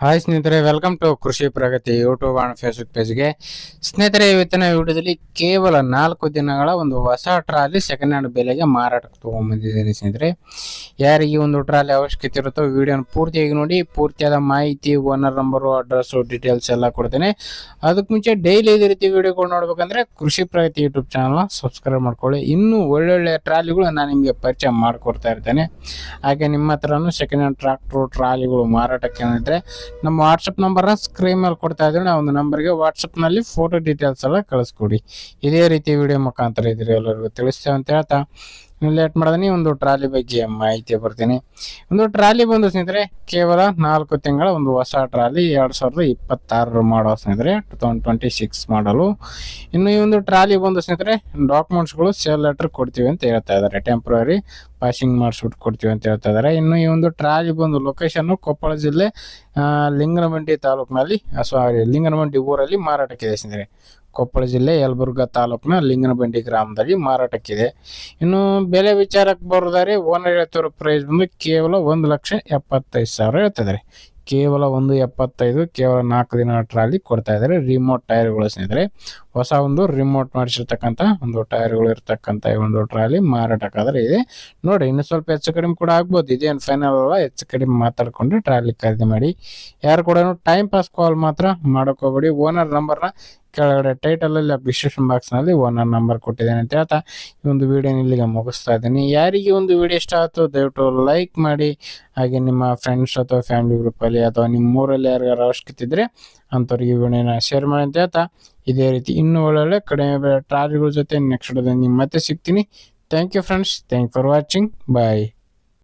Hi ಸ್ನೇಹಿತರೆ, welcome to ಕೃಷಿ ಪ್ರಗತಿ YouTube and Facebook ಪೇಜ್ಗೆ. ಸ್ನೇಹಿತರೆ, ಇವತ್ತಿನ ವಿಡಿಯೋದಲ್ಲಿ ಕೇವಲ 4 ದಿನಗಳ ಒಂದು ಹೊಸ ಟ್ರಾಲಿ ಸೆಕೆಂಡ್ ಹ್ಯಾಂಡ್ ಬೆಲೆಗೆ ಮಾರಾಟಕ್ಕೆ ತಗೊಂಡ್ಬಂದಿದ್ದೀನಿ. ಸ್ನೇಹಿತರೆ, ಯಾರಿಗೆ ಒಂದು ಟ್ರಾಲಿ ಅವಶ್ಯಕತೆ ಇರುತ್ತೋ ವಿಡಿಯೋನ ಪೂರ್ತಿಯಾಗಿ ನೋಡಿ. ಪೂರ್ತಿಯಾದ ಮಾಹಿತಿ, ಓನರ್ ನಂಬರು, ಅಡ್ರೆಸ್ಸು, ಡೀಟೇಲ್ಸ್ ಎಲ್ಲ ಕೊಡ್ತೇನೆ. ಅದಕ್ಕೆ ಮುಂಚೆ ಡೈಲಿ ಇದೇ ರೀತಿ ವಿಡಿಯೋಗಳು ನೋಡ್ಬೇಕಂದ್ರೆ ಕೃಷಿ ಪ್ರಗತಿ ಯೂಟ್ಯೂಬ್ ಚಾನಲ್ನ ಸಬ್ಸ್ಕ್ರೈಬ್ ಮಾಡ್ಕೊಳ್ಳಿ. ಇನ್ನೂ ಒಳ್ಳೊಳ್ಳೆ ಟ್ರಾಲಿಗಳು ನಾನು ನಿಮಗೆ ಪರಿಚಯ ಮಾಡಿಕೊಡ್ತಾ ಇರ್ತೇನೆ. ಹಾಗೆ ನಿಮ್ಮ ಹತ್ರನೂ ಸೆಕೆಂಡ್ ಹ್ಯಾಂಡ್ ಟ್ರಾಕ್ಟರ್ ಟ್ರಾಲಿಗಳು ಮಾರಾಟಕ್ಕೆ ಏನಿದ್ರೆ ನಮ್ಮ ವಾಟ್ಸಪ್ ನಂಬರ್ನ ಸ್ಕ್ರೀನ್ ಮೇಲೆ ಕೊಡ್ತಾ ಇದ್ದೀವಿ. ಆ ಒಂದು ನಂಬರ್ಗೆ ವಾಟ್ಸಪ್ನಲ್ಲಿ ಫೋಟೋ ಡೀಟೇಲ್ಸ್ ಎಲ್ಲ ಕಳಿಸ್ಕೊಡಿ. ಇದೇ ರೀತಿ ವಿಡಿಯೋ ಮುಖಾಂತರ ಇದ್ರೆ ಎಲ್ಲರಿಗೂ ತಿಳಿಸ್ತೇವೆ ಅಂತ ಹೇಳ್ತಾ ಲೇಟ್ ಮಾಡಿದ್ರೆ ಒಂದು ಟ್ರಾಲಿ ಬಗ್ಗೆ ಮಾಹಿತಿ ಬರ್ತೀನಿ. ಒಂದು ಟ್ರಾಲಿ ಬಂದು ಸ್ನೇಹಿತರೆ ಕೇವಲ 4 ತಿಂಗಳ ಒಂದು ಹೊಸ ಟ್ರಾಲಿ 2026 ಮಾಡೋ ಸ್ನೇಹಿತರೆ, 2026 ಮಾಡಲು. ಇನ್ನು ಈ ಒಂದು ಟ್ರಾಲಿ ಬಂದು ಸ್ನೇಹಿತರೆ ಡಾಕ್ಯುಮೆಂಟ್ಸ್ಗಳು ಸೇಲ್ ಲೆಟರ್ ಕೊಡ್ತೀವಿ ಅಂತ ಹೇಳ್ತಾ ಇದ್ದಾರೆ. ಟೆಂಪ್ರರಿ ಪಾಸಿಂಗ್ ಮಾಡಿಸ್ಬಿಟ್ಟು ಕೊಡ್ತೀವಿ ಅಂತ ಹೇಳ್ತಾ ಇದ್ದಾರೆ. ಇನ್ನು ಈ ಒಂದು ಟ್ರಾಲಿ ಬಂದು ಲೊಕೇಶನ್ ಕೊಪ್ಪಳ ಜಿಲ್ಲೆ ಲಿಂಗನಮಂಡಿ ತಾಲೂಕಿನಲ್ಲಿ ಲಿಂಗನಮಂಡಿ ಊರಲ್ಲಿ ಮಾರಾಟಕ್ಕಿದೆ ಸ್ನೇಹಿತರೆ. ಕೊಪ್ಪಳ ಜಿಲ್ಲೆ ಯಲಬುರ್ಗಾ ತಾಲೂಕಿನ ಲಿಂಗನಬಂಡಿ ಗ್ರಾಮದಲ್ಲಿ ಮಾರಾಟಕ್ಕಿದೆ. ಇನ್ನು ಬೆಲೆ ವಿಚಾರಕ್ಕೆ ಬರೋದಾದ್ರೆ ಓನರ್ ಹೇಳ್ತಿರೋ ಪ್ರೈಸ್ ಬಂದು ಕೇವಲ 1,75,000 ಹೇಳ್ತಿದ್ದಾರೆ. ಕೇವಲ 1,75,000 ಕೇವಲ 4 ದಿನ ಟ್ರಾಲಿ ಕೊಡ್ತಾ ಇದ್ದಾರೆ. ರಿಮೋಟ್ ಟೈರ್ಗಳು ಸ್ನೇಹಿತರೆ, ಹೊಸ ಒಂದು ರಿಮೋಟ್ ಮಾಡಿಸಿರ್ತಕ್ಕಂಥ ಒಂದು ಟೈರ್ಗಳು ಇರ್ತಕ್ಕಂಥ ಒಂದು ಟ್ರಾಲಿ ಮಾರಾಟಕ್ಕಾದ್ರೆ ಇದೆ. ನೋಡಿ, ಇನ್ನು ಸ್ವಲ್ಪ ಹೆಚ್ಚು ಕಡಿಮೆ ಕೂಡ ಆಗ್ಬೋದು. ಇದೇನು ಫೈನಲ್ ಅಲ್ಲ, ಹೆಚ್ಚು ಕಡಿಮೆ ಮಾತಾಡ್ಕೊಂಡು ಟ್ರಾಲಿ ಖರೀದಿ ಮಾಡಿ. ಯಾರು ಕೂಡ ಟೈಮ್ ಪಾಸ್ ಕಾಲ್ ಮಾತ್ರ ಮಾಡೋಕೋಬೇಡಿ. ಓನರ್ ನಂಬರ್ನ ಕೆಳಗಡೆ ಟೈಟಲ್ ಅಲ್ಲಿ ಡಿಸ್ಕ್ರಿಪ್ಷನ್ ಬಾಕ್ಸ್ ನಲ್ಲಿ ಓನರ್ ನಂಬರ್ ಕೊಟ್ಟಿದ್ದೇನೆ ಅಂತ ಹೇಳ್ತಾ ಈ ಒಂದು ವಿಡಿಯೋ ಇಲ್ಲಿಗೆ ಮುಗಿಸ್ತಾ ಇದ್ದೀನಿ. ಯಾರಿಗೆ ಒಂದು ವಿಡಿಯೋ ಇಷ್ಟ ಆಯ್ತು ದಯವಿಟ್ಟು ಲೈಕ್ ಮಾಡಿ. ಹಾಗೆ ನಿಮ್ಮ ಫ್ರೆಂಡ್ಸ್ ಅಥವಾ ಫ್ಯಾಮಿಲಿ ಗ್ರೂಪ್ ಅಲ್ಲಿ ಅಥವಾ ನಿಮ್ಮ ಊರಲ್ಲಿ ಯಾರಿಗಾರು ಅವಶ್ಯಕತೆ ಇದ್ರೆ ಅಂಥವ್ರಿಗೆ ವಿಡಿಯೋನ ಶೇರ್ ಮಾಡಿ ಅಂತ ಹೇಳ್ತಾ ಇದೇ ರೀತಿ ಇನ್ನೂ ಒಳ್ಳೊಳ್ಳೆ ಕಡಿಮೆ ಟ್ರಾಲಿಗಳ ಜೊತೆ ನೆಕ್ಸ್ಟ್ ವಿಡಿಯೋದಲ್ಲಿ ಮತ್ತೆ ಸಿಗ್ತೀನಿ. Thank you friends, thank for watching, bye.